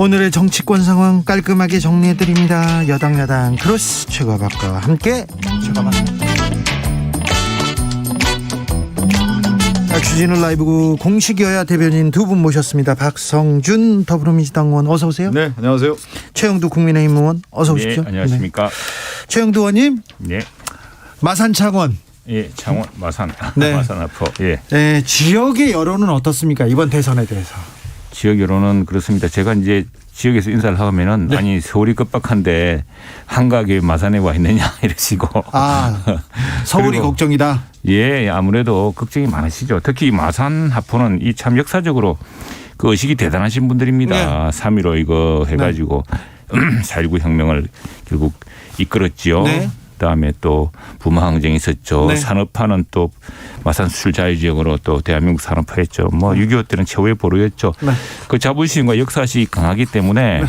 오늘의 정치권 상황 깔끔하게 정리해드립니다. 여당 야당 크로스 최가박과 함께 최가박. 주진우 라이브 공식 여야 대변인 두 분 모셨습니다. 박성준 더불어민주당 의원 어서 오세요. 네, 안녕하세요. 최영두 국민의힘 의원 어서 오십시오. 네, 안녕하십니까. 네. 최영두 의원님. 네. 마산 창원. 예, 창원 마산. 네. 마산 앞으로. 예. 네, 지역의 여론은 어떻습니까? 이번 대선에 대해서. 지역 여론은 그렇습니다. 제가 이제 지역에서 인사를 하면은 네. 아니 서울이 급박한데 한가하게 마산에 와 있느냐 이러시고. 서울이 그리고 걱정이다. 예, 아무래도 걱정이 많으시죠. 특히 마산 하포는 이 참 역사적으로 그 의식이 대단하신 분들입니다. 3.15 이거 해가지고 4.19 혁명을 결국 이끌었지요. 네. 그다음에 또 부마항쟁이 있었죠. 네. 산업화는 또 마산 수출 자유지역으로 또 대한민국 산업화했죠. 뭐 6.25 때는 최후의 보루였죠. 네. 그 자부심과 역사식이 강하기 때문에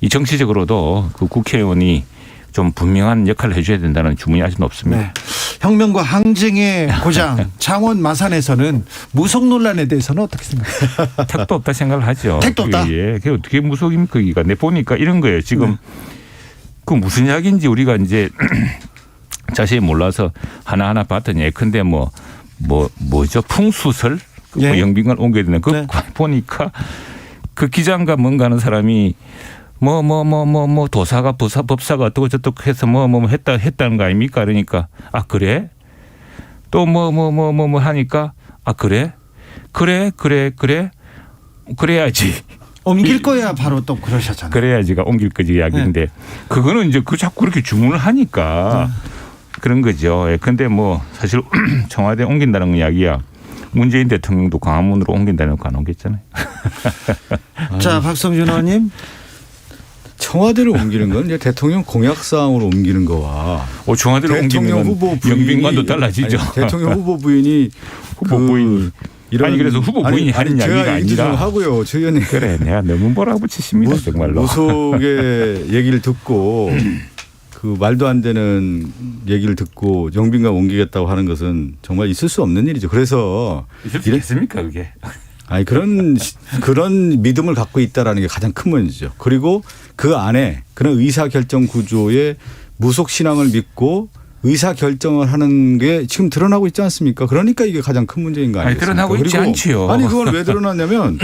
이 정치적으로도 그 국회의원이 좀 분명한 역할을 해줘야 된다는 주문이 아주 높습니다. 네. 혁명과 항쟁의 고장 창원 마산에서는 무속 논란에 대해서는 어떻게 생각하세요? 택도 없다 생각을 하죠. 택도 없다? 예, 그게 어떻게 무속입니까? 그기가 내 보니까 이런 거예요. 지금 그 무슨 이야기인지 우리가 이제 자세히 몰라서 하나하나 봤더니 예컨대 뭐죠? 풍수설? 예. 뭐 영빈관 옮겨야 되는 그 네. 보니까 그 기장과 뭔가 하는 사람이 도사가 법사가 어떻고 저떻고 해서 했다는 거 아닙니까? 그러니까 그래? 또 하니까 그래? 그래야지. 옮길 거야 바로 또 그러셨잖아요. 그래야지가 옮길 거지 이야기인데 그거는 이제 그 자꾸 그렇게 주문을 하니까 그런 거죠. 근데 뭐 사실 청와대 옮긴다는 이야기야. 문재인 대통령도 광화문으로 옮긴다는 거 안 옮겼잖아요. 자, 박성준 의원님. 청와대를 옮기는 건 이제 대통령 공약 사항으로 옮기는 거와 청와대를 옮기는 건 영빈관도 달라지죠. 아니, 대통령 후보 부인이 후보 부인이 아니 그래서 후보 부인이 하는 이야기가 아니라 하고요. 저 의원님. 그래 내가 너무 몰아붙이십니다 정말로. 무속의 얘기를 듣고 그 말도 안 되는 얘기를 듣고 영빈관 옮기겠다고 하는 것은 정말 있을 수 없는 일이죠. 그래서 있을 수 있겠습니까 그게? 아니 그런 믿음을 갖고 있다라는 게 가장 큰 문제죠. 그리고 그 안에 그런 의사결정 구조의 무속 신앙을 믿고 의사결정을 하는 게 지금 드러나고 있지 않습니까? 그러니까 이게 가장 큰 문제인 거 아니겠습니까? 드러나고 있지 않지요. 아니 그건 왜 드러났냐면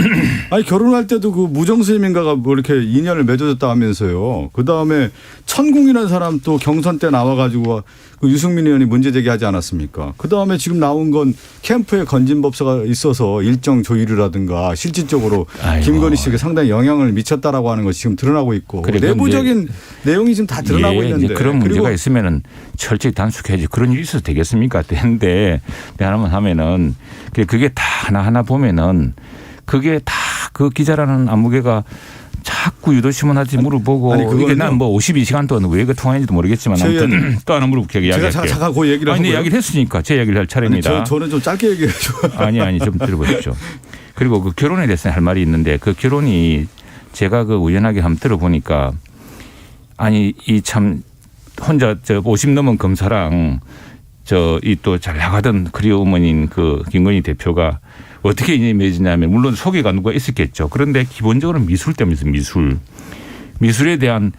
아니 결혼할 때도 그 무정스님인가가 뭐 이렇게 인연을 맺어줬다 하면서요. 그다음에 천궁이라는 사람 또 경선 때 나와가지고 그 유승민 의원이 문제 제기하지 않았습니까? 그다음에 지금 나온 건 캠프에 건진법사가 있어서 일정 조율이라든가 실질적으로 김건희 씨에게 상당히 영향을 미쳤다라고 하는 것이 지금 드러나고 있고 내부적인 내용이 지금 다 드러나고 있는데 그런 문제가 있으면은 철저히 단속해야지. 그런 일이 있어도 되겠습니까? 근데 하나만 하면은 그게 다 하나하나 보면은 그게 다 그 기자라는 안무개가 자꾸 유도신문한테 물어보고 이게 난 뭐 52시간 동안 왜 그 통화했는지도 모르겠지만 아무튼 또 하나 물어볼게요. 제가 잠깐 그 얘기를 하고요. 이야기를 했으니까 제 이야기를 할 차례입니다. 아니, 저는 좀 짧게 얘기해줘. 아니 좀 들어보십시오. 그리고 그 결혼에 대해서 할 말이 있는데 그 결혼이 제가 그 우연하게 한번 들어보니까 아니 이 참 혼자 50 넘은 검사랑 이 또 잘 나가던 그리워 어머니인 그 김건희 대표가 어떻게 인연이 맺었냐면 물론 소개가 누가 있었겠죠. 그런데 기본적으로 미술 때문에 미술에 대한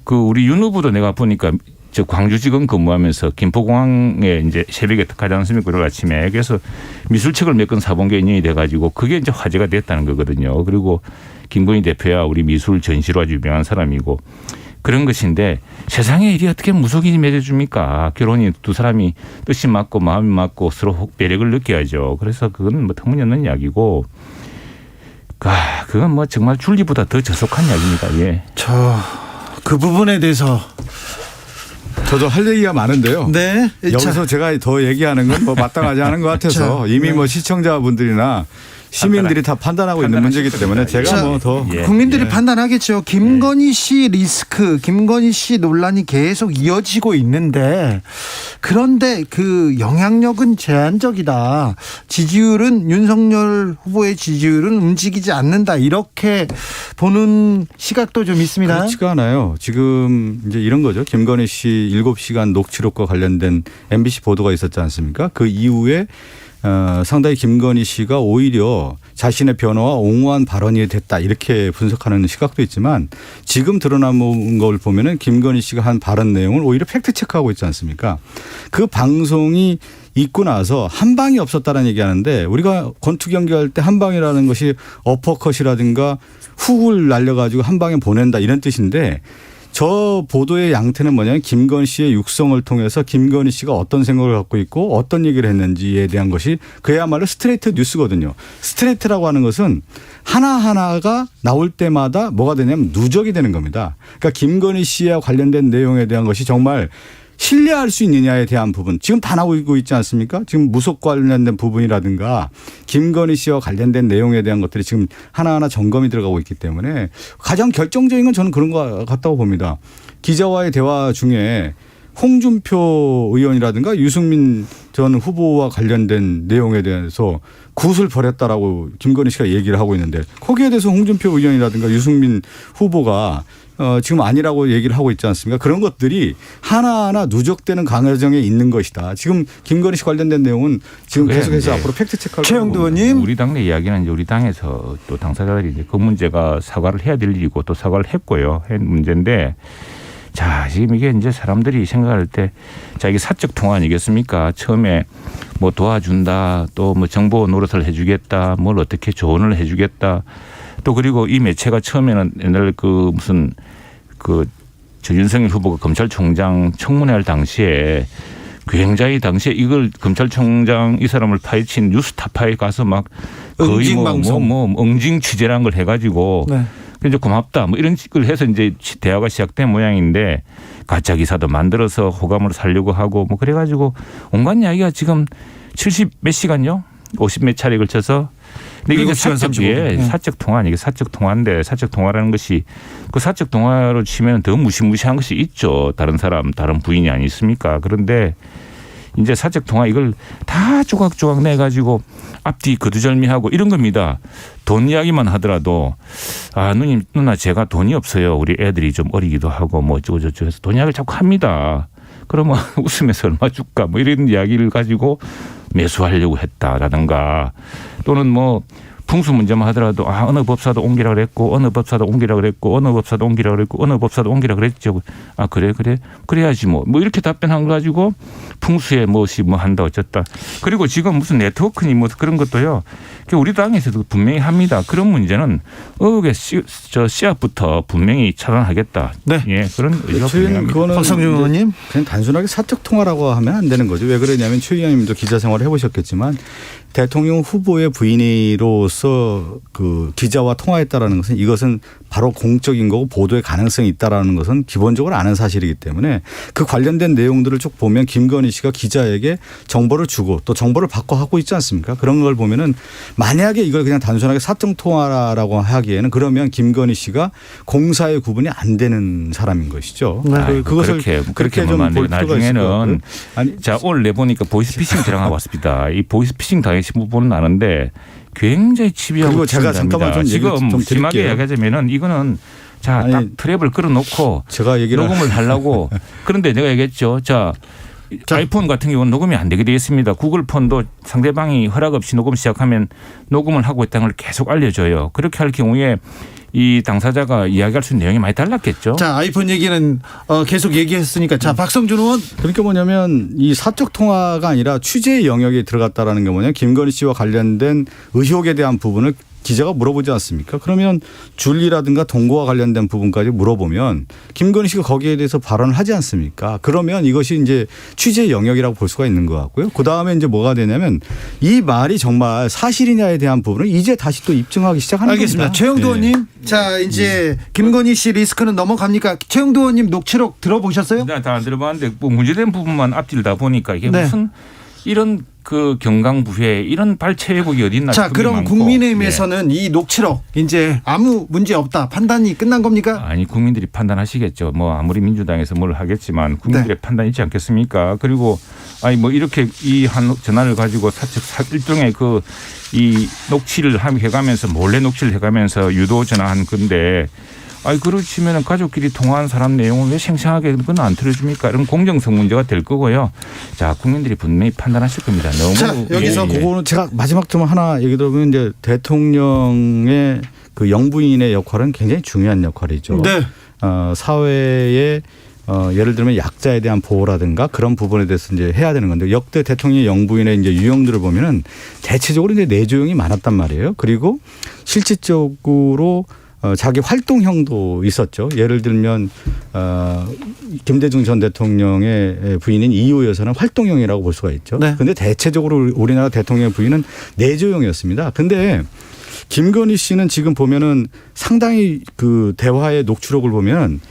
그 우리 윤 후보도 내가 보니까 저 광주지검 근무하면서 김포공항에 이제 새벽에 가지 않습니까? 그리고 아침에 그래서 미술책을 몇 권 사본 게 인연이 돼가지고 그게 이제 화제가 됐다는 거거든요. 그리고 김건희 대표야 우리 미술 전시로 아주 유명한 사람이고. 그런 것인데 세상에 일이 어떻게 무속인이 맺어줍니까? 결혼이 두 사람이 뜻이 맞고 마음이 맞고 서로 매력을 느껴야죠. 그래서 그건 뭐 터무니없는 이야기고 그건 뭐 정말 줄리보다 더 저속한 이야기입니다. 예. 그 부분에 대해서 저도 할 얘기가 많은데요. 네. 여기서 제가 더 얘기하는 건 뭐 마땅하지 않은 것 같아서 이미 뭐 시청자분들이나 시민들이 다 판단하고 있는 문제이기 때문에 제가 뭐 더 국민들이 판단하겠죠. 김건희 씨 리스크, 김건희 씨 논란이 계속 이어지고 있는데 그런데 그 영향력은 제한적이다. 지지율은 윤석열 후보의 지지율은 움직이지 않는다. 이렇게 보는 시각도 좀 있습니다. 그렇지가 않아요. 지금 이제 이런 거죠. 김건희 씨 7시간 녹취록과 관련된 MBC 보도가 있었지 않습니까? 그 이후에 상당히 김건희 씨가 오히려 자신의 변화와 옹호한 발언이 됐다 이렇게 분석하는 시각도 있지만 지금 드러난 걸 보면은 김건희 씨가 한 발언 내용을 오히려 팩트 체크하고 있지 않습니까? 그 방송이 있고 나서 한 방이 없었다는 얘기하는데 우리가 권투 경기할 때 한 방이라는 것이 어퍼컷이라든가 훅을 날려가지고 한 방에 보낸다 이런 뜻인데 저 보도의 양태는 뭐냐면 김건희 씨의 육성을 통해서 김건희 씨가 어떤 생각을 갖고 있고 어떤 얘기를 했는지에 대한 것이 그야말로 스트레이트 뉴스거든요. 스트레이트라고 하는 것은 하나하나가 나올 때마다 뭐가 되냐면 누적이 되는 겁니다. 그러니까 김건희 씨와 관련된 내용에 대한 것이 정말 신뢰할 수 있느냐에 대한 부분 지금 다 나오고 있지 않습니까? 지금 무속 관련된 부분이라든가 김건희 씨와 관련된 내용에 대한 것들이 지금 하나하나 점검이 들어가고 있기 때문에 가장 결정적인 건 저는 그런 것 같다고 봅니다. 기자와의 대화 중에 홍준표 의원이라든가 유승민 전 후보와 관련된 내용에 대해서 굿을 벌였다라고 김건희 씨가 얘기를 하고 있는데 거기에 대해서 홍준표 의원이라든가 유승민 후보가 지금 아니라고 얘기를 하고 있지 않습니까? 그런 것들이 하나하나 누적되는 과정에 있는 것이다. 지금 김건희 씨 관련된 내용은 지금 계속해서 앞으로 팩트 체크할 최영두 의원님. 우리 당내 이야기는 이제 우리 당에서 또 당사자들이 이제 그 문제가 사과를 해야 될 일이고 또 사과를 했고요. 한 문제인데 자, 지금 이게 이제 사람들이 생각할 때 자, 이게 사적 통화 아니겠습니까? 처음에 뭐 도와준다 또 뭐 정보 노릇을 해주겠다 뭘 어떻게 조언을 해주겠다 또 그리고 이 매체가 처음에는 옛날 그 무슨 저 윤석열 후보가 검찰총장 청문회할 당시에 굉장히 당시에 이걸 검찰총장 이 사람을 파헤친 뉴스타파에 가서 막 거의 뭐 응징 취재라는 걸 해가지고 네. 이제 고맙다 뭐 이런 식으로 해서 이제 대화가 시작된 모양인데 가짜 기사도 만들어서 호감을 살려고 하고 뭐 그래가지고 온갖 이야기가 지금 70 몇 시간요? 50 몇 차례 걸쳐서 근데 이게 사적 통화 아니게 사적 통화인데 사적 통화라는 것이 그 사적 통화로 치면 더 무시무시한 것이 있죠. 다른 사람 다른 부인이 아니 있습니까? 그런데 이제 사적 통화 이걸 다 조각조각 내가지고 앞뒤 거두절미하고 이런 겁니다. 돈 이야기만 하더라도 아 누님 누나 제가 돈이 없어요. 우리 애들이 좀 어리기도 하고 뭐 어쩌고 저쩌고 해서 돈 이야기를 자꾸 합니다. 그러면 웃으면서 얼마 줄까 뭐 이런 이야기를 가지고 매수하려고 했다라든가 또는 뭐 풍수 문제만 하더라도 아 어느 법사도 옮기라 그랬고 어느 법사도 옮기라 그랬고 어느 법사도 옮기라 그랬고 어느 법사도 옮기라 그랬죠. 아 그래 그래야지 뭐 이렇게 답변한 거 가지고 풍수에 무엇이 뭐 한다 어쨌다. 그리고 지금 무슨 네트워크니 뭐 그런 것도요. 우리 당에서도 분명히 합니다. 그런 문제는 의혹의 씨앗부터 분명히 차단하겠다. 네. 예, 그런 의지가 분명합니다. 박성준 의원님. 그냥 단순하게 사적 통화라고 하면 안 되는 거죠. 왜 그러냐면 최 의원님도 기자 생활을 해보셨겠지만 대통령 후보의 부인으로서 그 기자와 통화했다라는 것은 이것은 바로 공적인 거고 보도의 가능성이 있다라는 것은 기본적으로 아는 사실이기 때문에 그 관련된 내용들을 쭉 보면 김건희 씨가 기자에게 정보를 주고 또 정보를 받고 하고 있지 않습니까? 그런 걸 보면은 만약에 이걸 그냥 단순하게 사적 통화라고 하기에는 그러면 김건희 씨가 공사의 구분이 안 되는 사람인 것이죠. 네. 그것을 그렇게 좀 볼 필요가 나중에는 자 오늘 내보니까 보이스피싱 들어가 왔습니다. 이 보이스피싱 당하신 부분은 아는데 굉장히 집요하고 그리고 제가 잠깐만 좀 지금 심하게 이야기하자면은 이거는 자 딱 트랩을 끌어놓고 제가 녹음을 하려고 그런데 내가 얘기했죠. 자 아이폰 같은 경우는 녹음이 안 되게 되어 있습니다. 구글 폰도 상대방이 허락 없이 녹음 시작하면 녹음을 하고 있다는 걸 계속 알려줘요. 그렇게 할 경우에 이 당사자가 이야기할 수 있는 내용이 많이 달랐겠죠. 자 아이폰 얘기는 계속 얘기했으니까 자 박성준 의원. 그러니까 뭐냐면 이 사적 통화가 아니라 취재 영역에 들어갔다라는 게 뭐냐면 김건희 씨와 관련된 의혹에 대한 부분을 기자가 물어보지 않습니까? 그러면 줄리라든가 동거와 관련된 부분까지 물어보면 김건희 씨가 거기에 대해서 발언을 하지 않습니까? 그러면 이것이 이제 취재 영역이라고 볼 수가 있는 것 같고요. 그다음에 이제 뭐가 되냐면 이 말이 정말 사실이냐에 대한 부분을 이제 다시 또 입증하기 시작하는 알겠습니다. 겁니다. 최영두 의원님. 자 이제 김건희 씨 리스크는 넘어갑니까? 최영두 의원님 녹취록 들어보셨어요? 네, 다 안 들어봤는데 뭐 문제된 부분만 앞뒤를 다 보니까 이게 네. 무슨 이런 그 경강부회 이런 발췌 왜곡이 어디 있나. 자 그럼 많고. 국민의힘에서는 이 녹취록 이제 아무 문제 없다 판단이 끝난 겁니까? 아니 국민들이 판단하시겠죠. 뭐 아무리 민주당에서 뭘 하겠지만 국민들의 판단이 있지 않겠습니까? 그리고 아니 뭐 이렇게 이 한 전화를 가지고 사측 일종의 그 이 녹취를 해가면서 몰래 녹취를 해가면서 유도 전화한 건데 아니 그렇지면은 가족끼리 통화한 사람 내용을 왜 생생하게 그건 안 틀어줍니까? 이런 공정성 문제가 될 거고요. 자 국민들이 분명히 판단하실 겁니다. 너무 자, 여기서 그거는 제가 마지막 좀 하나 얘기 들어보면 이제 대통령의 그 영부인의 역할은 굉장히 중요한 역할이죠. 네. 사회에 예를 들면 약자에 대한 보호라든가 그런 부분에 대해서 이제 해야 되는 건데 역대 대통령의 영부인의 이제 유형들을 보면은 대체적으로 이제 내조형이 많았단 말이에요. 그리고 실질적으로 자기 활동형도 있었죠. 예를 들면 김대중 전 대통령의 부인인 이호 여사는 활동형이라고 볼 수가 있죠. 네. 그런데 대체적으로 우리나라 대통령의 부인은 내조형이었습니다. 근데 김건희 씨는 지금 보면은 상당히 그 대화의 녹취록을 보면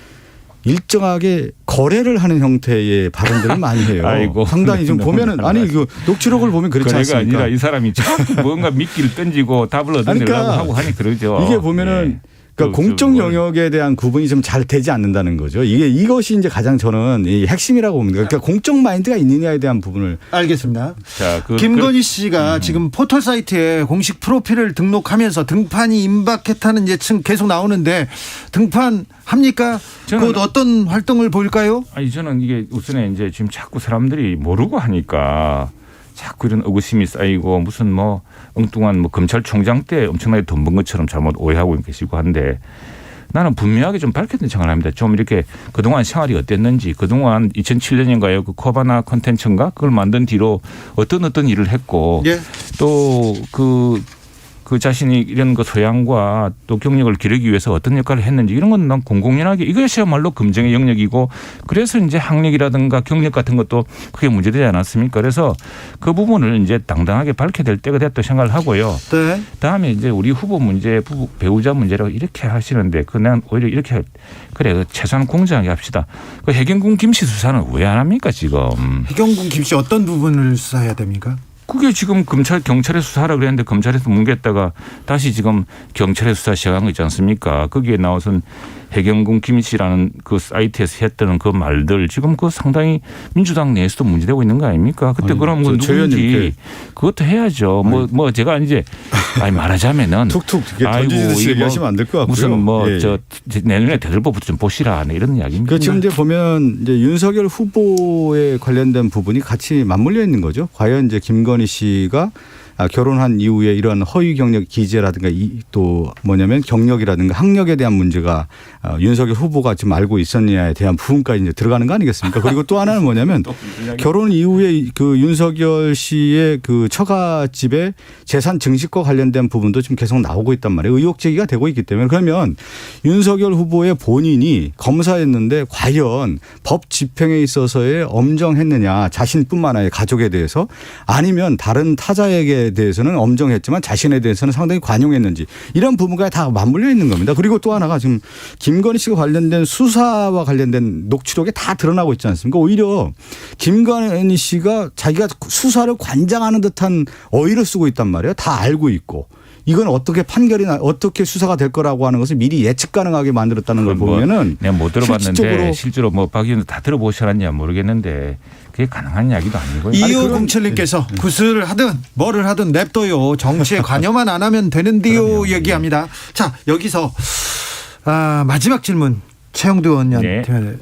일정하게 거래를 하는 형태의 발언들을 많이 해요. 아이고. 상당히 좀 보면은 아니 그 녹취록을 보면 그렇지 거래가 않습니까? 아니라 이 사람이 자꾸 뭔가 미끼를 던지고 답을 얻으려고 그러니까 하고 하니 그러죠. 이게 보면은 그러니까 공적 영역에 대한 구분이 좀 잘 되지 않는다는 거죠. 이것이 이제 가장 저는 이 핵심이라고 봅니다. 그러니까 공적 마인드가 있느냐에 대한 부분을 알겠습니다. 자, 김건희 씨가 지금 포털 사이트에 공식 프로필을 등록하면서 등판이 임박했다는 예측 계속 나오는데 등판합니까? 저는 곧 어떤 활동을 보일까요? 아니 저는 이게 우선에 이제 지금 자꾸 사람들이 모르고 하니까 자꾸 이런 의구심이 쌓이고 무슨 뭐 엉뚱한 뭐 검찰총장 때 엄청나게 돈 번 것처럼 잘못 오해하고 계시고 한데 나는 분명하게 좀 밝혔던 생각을 합니다. 좀 이렇게 그동안 생활이 어땠는지 그동안 2007년인가요? 그 코바나 콘텐츠인가 그걸 만든 뒤로 어떤 일을 했고 예. 또 그 자신이 이런 그 소양과 또 경력을 기르기 위해서 어떤 역할을 했는지 이런 건 난 공공연하게 이것이야말로 검증의 영역이고 그래서 이제 학력이라든가 경력 같은 것도 크게 문제되지 않았습니까? 그래서 그 부분을 이제 당당하게 밝혀야 될 때가 됐다고 생각을 하고요. 네. 다음에 이제 우리 후보 문제, 배우자 문제라고 이렇게 하시는데 그냥 오히려 이렇게 그래 최소한 공정하게 합시다. 그 해경군 김씨 수사는 왜 안 합니까 지금? 해경군 김씨 어떤 부분을 수사해야 됩니까? 그게 지금 경찰에 수사하라고 그랬는데 검찰에서 뭉갰다가 다시 지금 경찰에 수사 시작한 거 있지 않습니까? 거기에 나와선 해경군 김씨라는 그 사이트에서 했던 그 말들 지금 그 상당히 민주당 내에서도 문제되고 있는 거 아닙니까? 그때 아니, 그럼 그 누군지 그것도 해야죠. 뭐 제가 이제 말하자면은 툭툭 던지듯이 얘기하시면 안 될 것 같고요. 무슨 뭐 예. 저 내년에 대들보부터 좀 보시라 이런 이야기입니다. 그 지금 이제 보면 이제 윤석열 후보에 관련된 부분이 같이 맞물려 있는 거죠. 과연 이제 김건희 씨가 결혼한 이후에 이런 허위 경력 기재라든가 또 뭐냐면 경력이라든가 학력에 대한 문제가 윤석열 후보가 지금 알고 있었느냐에 대한 부분까지 이제 들어가는 거 아니겠습니까? 그리고 또 하나는 뭐냐면 결혼 이후에 그 윤석열 씨의 그 처가집의 재산 증식과 관련된 부분도 지금 계속 나오고 있단 말이에요. 의혹 제기가 되고 있기 때문에 그러면 윤석열 후보의 본인이 검사였는데 과연 법 집행에 있어서의 엄정했느냐 자신뿐만 아니라 가족에 대해서 아니면 다른 타자에게 대해서는 엄정했지만 자신에 대해서는 상당히 관용했는지 이런 부분과 다 맞물려 있는 겁니다. 그리고 또 하나가 지금 김건희 씨가 관련된 수사와 관련된 녹취록에 다 드러나고 있지 않습니까? 오히려 김건희 씨가 자기가 수사를 관장하는 듯한 어휘를 쓰고 있단 말이에요. 다 알고 있고. 이건 어떻게 어떻게 수사가 될 거라고 하는 것을 미리 예측 가능하게 만들었다는 걸 보면은 내가 못 들어봤는데 실제로 뭐 박 의원도 다 들어보셨는지 모르겠는데 그게 가능한 이야기도 아니고요. 2507님께서 구슬을 하든 뭐를 하든 냅둬요. 정치에 관여만 안 하면 되는데요. 얘기합니다. 자 여기서 마지막 질문. 최영두 의원님한테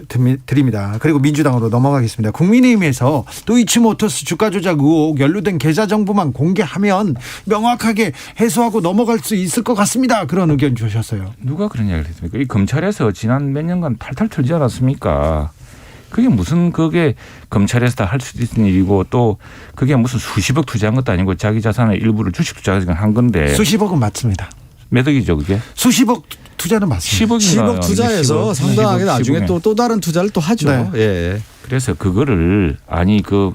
드립니다. 그리고 민주당으로 넘어가겠습니다. 국민의힘에서 도이치모터스 주가 조작 의혹 연루된 계좌 정보만 공개하면 명확하게 해소하고 넘어갈 수 있을 것 같습니다. 그런 의견 주셨어요. 누가 그런 이야기를 했습니까? 이 검찰에서 지난 몇 년간 탈탈 털지 않았습니까? 그게 무슨 그게 검찰에서 다 할 수 있는 일이고 또 그게 무슨 수십억 투자한 것도 아니고 자기 자산의 일부를 주식 투자한 건데. 수십억은 맞습니다. 몇 억이죠 그게? 수십억 투자는 맞습니다. 10억 투자해서 상당하게 나중에 또 다른 투자를 또 하죠. 네. 예. 그래서 그거를 그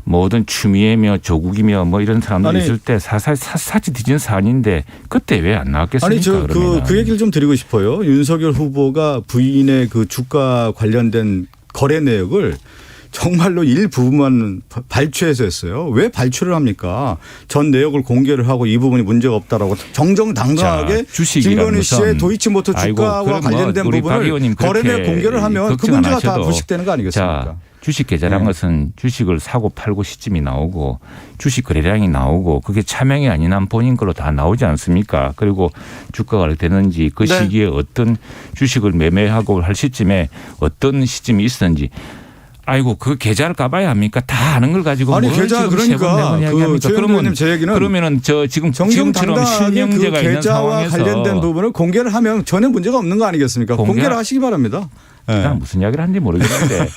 모든 추미애며 조국이며 뭐 이런 사람들이 있을 때 사치 뒤진 사안인데 그때 왜 안 나왔겠습니까? 아니 그 얘기를 좀 드리고 싶어요. 윤석열 후보가 부인의 그 주가 관련된 거래 내역을 정말로 일부분만 발췌해서 했어요. 왜 발췌를 합니까? 전 내역을 공개를 하고 이 부분이 문제가 없다라고 정정당당하게 김건희 씨의 도이치모터 주가와 관련된 부분을 거래 내역 공개를 하면 그 문제가 다 부식되는 거 아니겠습니까? 자, 주식 계좌란 것은 주식을 사고 팔고 시점이 나오고 주식 거래량이 나오고 그게 차명이 아닌 한 본인 걸로 다 나오지 않습니까? 그리고 주가가 어떻게 되는지 그 네. 시기에 어떤 주식을 매매하고 할 시점에 어떤 시점이 있었는지 아이고 그 계좌를 까봐야 합니까? 다 아는 걸 가지고 아니 뭘 계좌 지금 그러니까 그 최영도 의원님 제 얘기는 그러면은 저 지금처럼 정정당당하게 실명제가 그 있는 계좌와 상황에서 관련된 부분을 공개를 하면 전혀 문제가 없는 거 아니겠습니까? 공개를 하시기 바랍니다. 그냥 무슨 이야기를 하는지 모르겠는데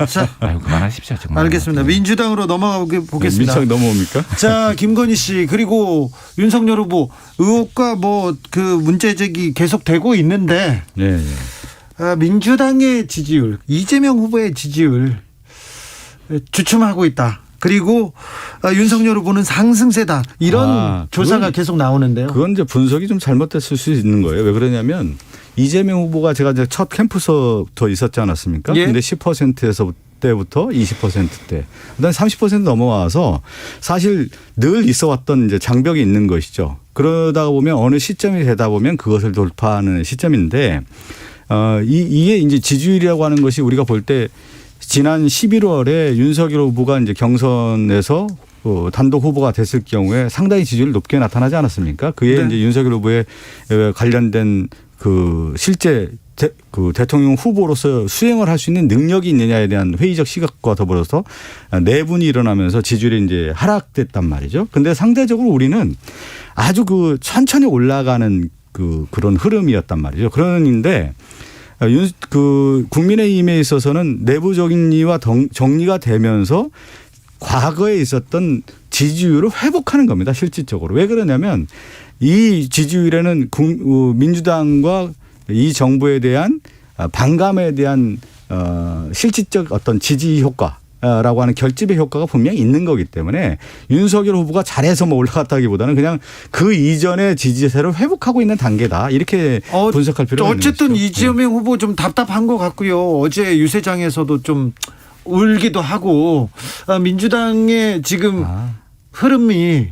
아유 그만하십시오 정말. 알겠습니다. 민주당으로 넘어가 보겠습니다. 민창 넘어옵니까? 자, 김건희 씨 그리고 윤석열 후보 의혹과 뭐 그 문제 제기 계속되고 있는데 네. 민주당의 지지율, 이재명 후보의 지지율 주춤하고 있다. 그리고 윤석열 후보는 상승세다. 이런 조사가 계속 나오는데요. 그건 이제 분석이 좀 잘못됐을 수 있는 거예요. 왜 그러냐면 이재명 후보가 제가 이제 첫 캠프서부터 있었지 않았습니까? 예. 근데 10%에서 때부터 20%대, 그다음에 30% 넘어와서 사실 늘 있어왔던 이제 장벽이 있는 것이죠. 그러다 보면 어느 시점이 되다 보면 그것을 돌파하는 시점인데 이게 이제 지지율이라고 하는 것이 우리가 볼 때 지난 11월에 윤석열 후보가 이제 경선에서 단독 후보가 됐을 경우에 상당히 지지율이 높게 나타나지 않았습니까? 그에 네. 이제 윤석열 후보에 관련된 그 실제 그 대통령 후보로서 수행을 할 수 있는 능력이 있느냐에 대한 회의적 시각과 더불어서 내분이 일어나면서 지지율이 이제 하락됐단 말이죠. 근데 상대적으로 우리는 아주 그 천천히 올라가는 그런 흐름이었단 말이죠. 그런데 그 국민의힘에 있어서는 내부적인 이와 정리가 되면서 과거에 있었던 지지율을 회복하는 겁니다. 실질적으로. 왜 그러냐면 이 지지율에는 민주당과 이 정부에 대한 반감에 대한 실질적 어떤 지지 효과라고 하는 결집의 효과가 분명히 있는 거기 때문에 윤석열 후보가 잘해서 뭐 올라갔다기보다는 그냥 그 이전의 지지세를 회복하고 있는 단계다. 이렇게 분석할 필요가 있는 어쨌든 것이죠. 이재명 후보 좀 답답한 것 같고요. 어제 유세장에서도 좀 울기도 하고 민주당의 지금 흐름이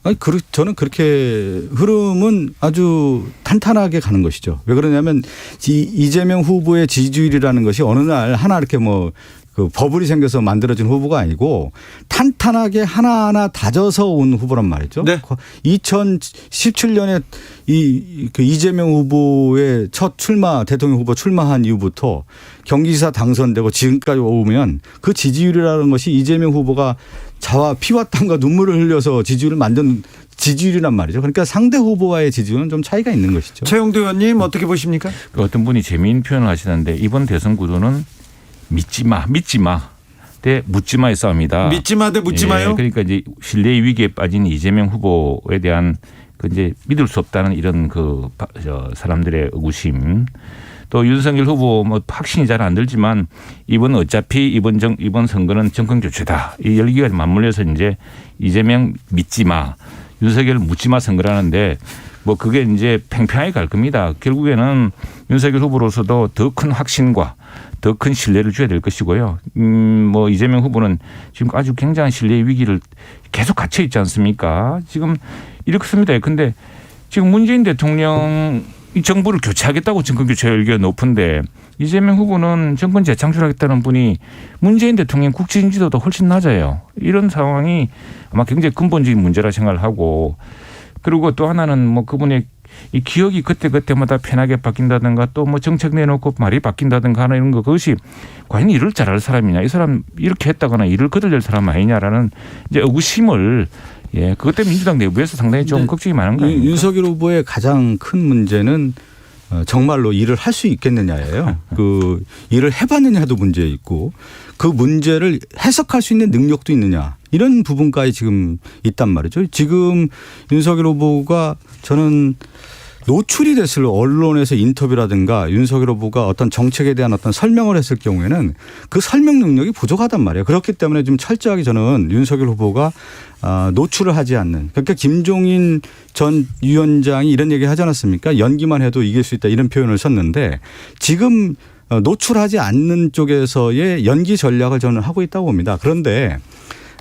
아니, 저는 그렇게 흐름은 아주 탄탄하게 가는 것이죠. 왜 그러냐면 이재명 후보의 지지율이라는 것이 어느 날 하나 이렇게 뭐 그 버블이 생겨서 만들어진 후보가 아니고 탄탄하게 하나하나 다져서 온 후보란 말이죠. 네. 2017년에 그 이재명 후보의 첫 대통령 후보 출마한 이후부터 경기지사 당선되고 지금까지 오면 그 지지율이라는 것이 이재명 후보가 피와 땀과 눈물을 흘려서 지지율을 만든 지지율이란 말이죠. 그러니까 상대 후보와의 지지율은 좀 차이가 있는 것이죠. 최영도 의원님 어떻게 보십니까? 어떤 분이 재미있는 표현을 하시는데 이번 대선 구도는 믿지 마 대 묻지 마의 싸움이다. 믿지 마 대 묻지 마요. 그러니까 이제 신뢰의 위기에 빠진 이재명 후보에 대한 그 이제 믿을 수 없다는 이런 사람들의 의구심. 또 윤석열 후보 뭐 확신이 잘 안 들지만 어차피 이번 선거는 정권 교체다. 이 열기가 맞물려서 이제 이재명 믿지 마, 윤석열 묻지 마 선거라는데 뭐 그게 이제 팽팽하게 갈 겁니다. 결국에는 윤석열 후보로서도 더 큰 확신과 더 큰 신뢰를 줘야 될 것이고요. 뭐 이재명 후보는 지금 아주 굉장한 신뢰의 위기를 계속 갇혀 있지 않습니까? 지금 이렇습니다. 근데 지금 문재인 대통령 이 정부를 교체하겠다고 정권 교체 열기가 높은데 이재명 후보는 정권 재창출하겠다는 분이 문재인 대통령 국정 인지도도 훨씬 낮아요. 이런 상황이 아마 굉장히 근본적인 문제라 생각을 하고 그리고 또 하나는 뭐 그분의 이 기억이 그때마다 편하게 바뀐다든가 또 뭐 정책 내놓고 말이 바뀐다든가 하는 이런 거 그것이 과연 일을 잘할 사람이냐 이 사람 이렇게 했다거나 일을 거들릴 사람 아니냐라는 이제 의구심을 그것 때문에 민주당 내부에서 상당히 좀 걱정이 많은 거예요. 윤석열 후보의 가장 큰 문제는 정말로 일을 할 수 있겠느냐예요. 그 일을 해봤느냐도 문제 있고 그 문제를 해석할 수 있는 능력도 있느냐 이런 부분까지 지금 있단 말이죠. 지금 윤석열 후보가 저는 노출이 됐을 언론에서 인터뷰라든가 윤석열 후보가 어떤 정책에 대한 어떤 설명을 했을 경우에는 그 설명 능력이 부족하단 말이에요. 그렇기 때문에 좀 철저하게 저는 윤석열 후보가 노출을 하지 않는 그러니까 김종인 전 위원장이 이런 얘기 하지 않았습니까? 연기만 해도 이길 수 있다 이런 표현을 썼는데 지금 노출하지 않는 쪽에서의 연기 전략을 저는 하고 있다고 봅니다. 그런데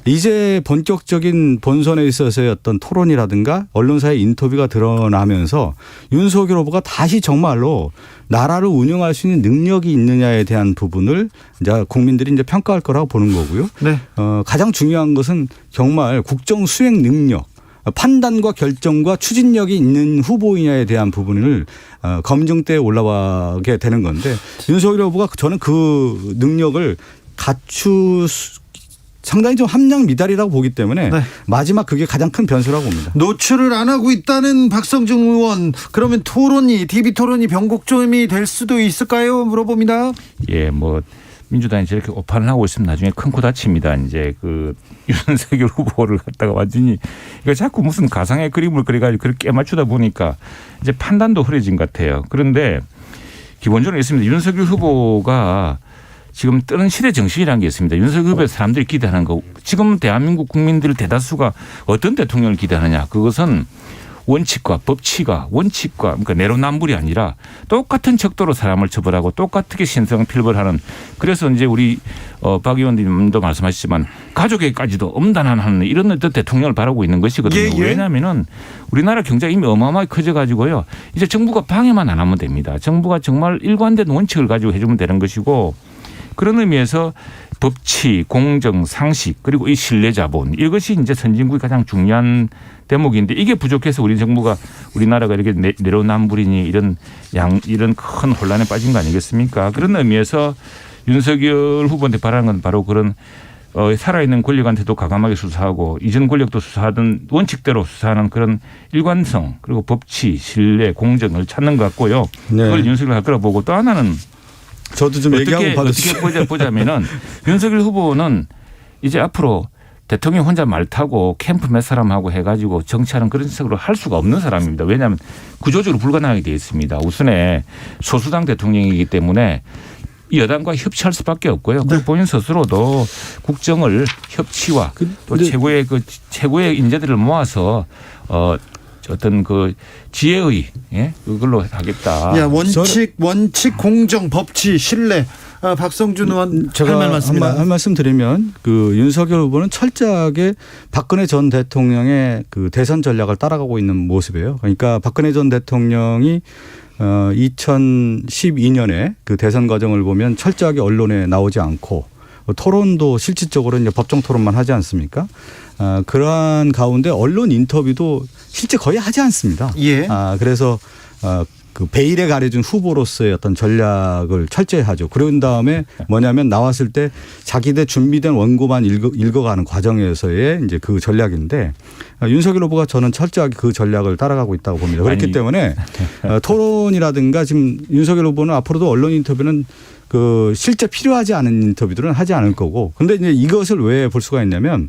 이제 본격적인 본선에 있어서의 어떤 토론이라든가 언론사의 인터뷰가 드러나면서 윤석열 후보가 다시 정말로 나라를 운영할 수 있는 능력이 있느냐에 대한 부분을 이제 국민들이 이제 평가할 거라고 보는 거고요. 네. 가장 중요한 것은 정말 국정 수행 능력, 판단과 결정과 추진력이 있는 후보이냐에 대한 부분을 검증대에 올라가게 되는 건데 윤석열 후보가 저는 그 능력을 상당히 좀 함량 미달이라고 보기 때문에 네. 마지막 그게 가장 큰 변수라고 봅니다. 노출을 안 하고 있다는 박성중 의원, 그러면 TV 토론이 변곡점이 될 수도 있을까요? 물어봅니다. 예, 뭐 민주당이 저렇게 오판을 하고 있으면 나중에 큰 코 다칩니다. 이제 그 윤석열 후보를 갖다가 완전히 이거 자꾸 무슨 가상의 그림을 그려가지고 그렇게 맞추다 보니까 이제 판단도 흐려진 것 같아요. 그런데 기본적으로 있습니다. 윤석열 후보가 지금 뜨는 시대 정신이라는 게 있습니다. 윤석열 후보에 사람들이 기대하는 거. 지금 대한민국 국민들 대다수가 어떤 대통령을 기대하느냐. 그것은 원칙과 그러니까 내로남불이 아니라 똑같은 척도로 사람을 처벌하고 똑같게 신성필벌하는, 그래서 이제 우리 박 의원님도 말씀하셨지만 가족에까지도 엄단하는 이런 어떤 대통령을 바라고 있는 것이거든요. 예, 예. 왜냐하면은 우리나라 경제가 이미 어마어마하게 커져가지고요. 이제 정부가 방해만 안 하면 됩니다. 정부가 정말 일관된 원칙을 가지고 해주면 되는 것이고, 그런 의미에서 법치, 공정, 상식, 그리고 이 신뢰자본, 이것이 이제 선진국의 가장 중요한 대목인데 이게 부족해서 우리나라가 이렇게 내로남불이니 이런 큰 혼란에 빠진 거 아니겠습니까? 그런 의미에서 윤석열 후보한테 바라는 건 바로 그런 살아있는 권력한테도 과감하게 수사하고 이전 권력도 수사하던 원칙대로 수사하는 그런 일관성, 그리고 법치, 신뢰, 공정을 찾는 것 같고요. 네. 그걸 윤석열 할 거라고 보고, 또 하나는 저도 좀 얘기하고 받으시죠. 어떻게 보자면은 윤석열 후보는 이제 앞으로 대통령 혼자 말 타고 캠프 몇 사람하고 해가지고 정치하는 그런 식으로 할 수가 없는 사람입니다. 왜냐하면 구조적으로 불가능하게 되어 있습니다. 우선에 소수당 대통령이기 때문에 여당과 협치할 수밖에 없고요. 그리고 본인 스스로도 국정을 협치와 또 최고의 인재들을 모아서 어떤 그 지혜의 그걸로 하겠다. 야, 원칙, 공정, 법치, 신뢰. 박성준 의원 제가 할 말 많습니다. 한 말씀 드리면 그 윤석열 후보는 철저하게 박근혜 전 대통령의 그 대선 전략을 따라가고 있는 모습이에요. 그러니까 박근혜 전 대통령이 2012년에 그 대선 과정을 보면 철저하게 언론에 나오지 않고 토론도 실질적으로 이제 법정 토론만 하지 않습니까? 그러한 가운데 언론 인터뷰도 실제 거의 하지 않습니다. 예. 그래서 그 베일에 가려준 후보로서의 어떤 전략을 철저히 하죠. 그런 다음에 뭐냐면 나왔을 때 자기들 준비된 원고만 읽어가는 과정에서의 이제 그 전략인데 윤석열 후보가 저는 철저하게 그 전략을 따라가고 있다고 봅니다. 그렇기 때문에 토론이라든가 지금 윤석열 후보는 앞으로도 언론 인터뷰는 그 실제 필요하지 않은 인터뷰들은 하지 않을 거고, 근데 이제 이것을 왜 볼 수가 있냐면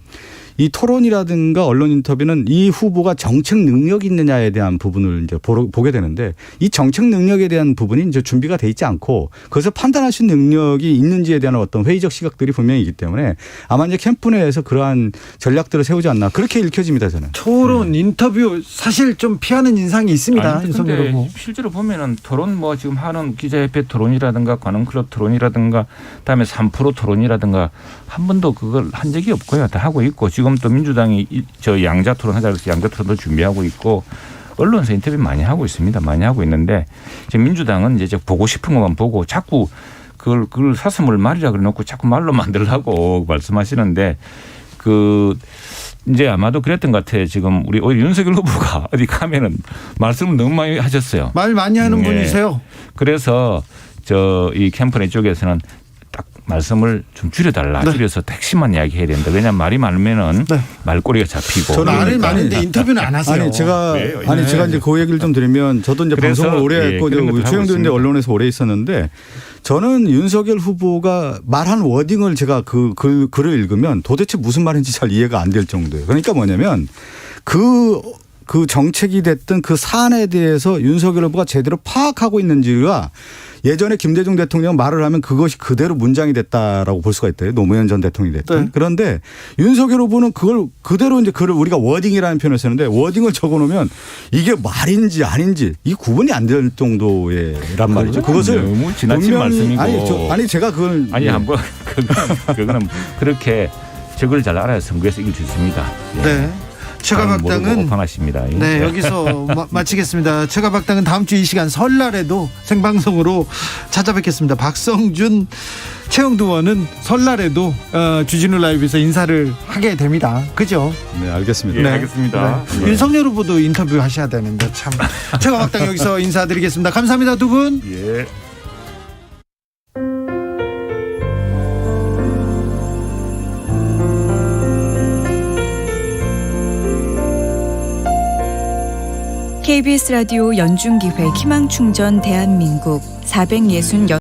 이 토론이라든가 언론 인터뷰는 이 후보가 정책 능력이 있느냐에 대한 부분을 이제 보게 되는데 이 정책 능력에 대한 부분이 이제 준비가 돼 있지 않고 그것을 판단할 수 있는 능력이 있는지에 대한 어떤 회의적 시각들이 분명히 있기 때문에 아마 이제 캠프 내에서 그러한 전략들을 세우지 않나 그렇게 읽혀집니다, 저는. 토론, 인터뷰 사실 좀 피하는 인상이 있습니다. 윤석열 후보. 실제로 보면은 토론 뭐 지금 하는 기자협회 토론이라든가 관훈클럽 토론이라든가 그다음에 3프로 토론이라든가 한 번도 그걸 한 적이 없고요. 다 하고 있고 지금 또 민주당이 저 양자 토론 하자 그래서 양자 토론도 준비하고 있고 언론사 인터뷰 많이 하고 있습니다. 많이 하고 있는데 지금 민주당은 이제 보고 싶은 것만 보고 자꾸 그걸 사슴을 말이라 그래 놓고 자꾸 말로 만들라고 말씀하시는데 그 이제 아마도 그랬던 것 같아요. 지금 우리 오히려 윤석열 후보가 어디 가면은 말씀을 너무 많이 하셨어요. 말 많이 하는 분이세요. 그래서 이 캠프네 쪽에서는 딱 말씀을 좀 줄여달라. 네. 줄여서 핵심만 이야기해야 된다. 왜냐하면 말이 많으면은 말꼬리가 잡히고. 말을 많은데 인터뷰는 안 하세요. 제가 이제 그 얘기를 좀 드리면 저도 이제 방송을 오래 했고 최영도 이제 언론에서 오래 있었는데 저는 윤석열 후보가 말한 워딩을 제가 그 글을 읽으면 도대체 무슨 말인지 잘 이해가 안 될 정도예요. 그러니까 뭐냐면 그 정책이 됐든 그 사안에 대해서 윤석열 후보가 제대로 파악하고 있는지가 예전에 김대중 대통령 말을 하면 그것이 그대로 문장이 됐다라고 볼 수가 있대요. 노무현 전 대통령이 됐든. 네. 그런데 윤석열 후보는 그걸 그대로 이제 글을 우리가 워딩이라는 표현을 쓰는데 워딩을 적어 놓으면 이게 말인지 아닌지 이 구분이 안 될 정도란 말이죠. 그것을 너무 지나친 말씀이고. 제가 그걸 한번 그거는 그렇게 저걸 잘 알아야 선거에서 이길 수 있습니다. 네. 최가박당은 오판하십니다. 네, 여기서 마치겠습니다. 최가박당은 다음 주 이 시간 설날에도 생방송으로 찾아뵙겠습니다. 박성준, 최영두 의원은 설날에도 주진우 라이브에서 인사를 하게 됩니다. 그죠? 네, 알겠습니다. 네, 알겠습니다. 네. 윤석열 후보도 인터뷰 하셔야 되는데 참. 최가박당 여기서 인사드리겠습니다. 감사합니다, 두 분. 예. KBS 라디오 연중기획 희망충전 대한민국 466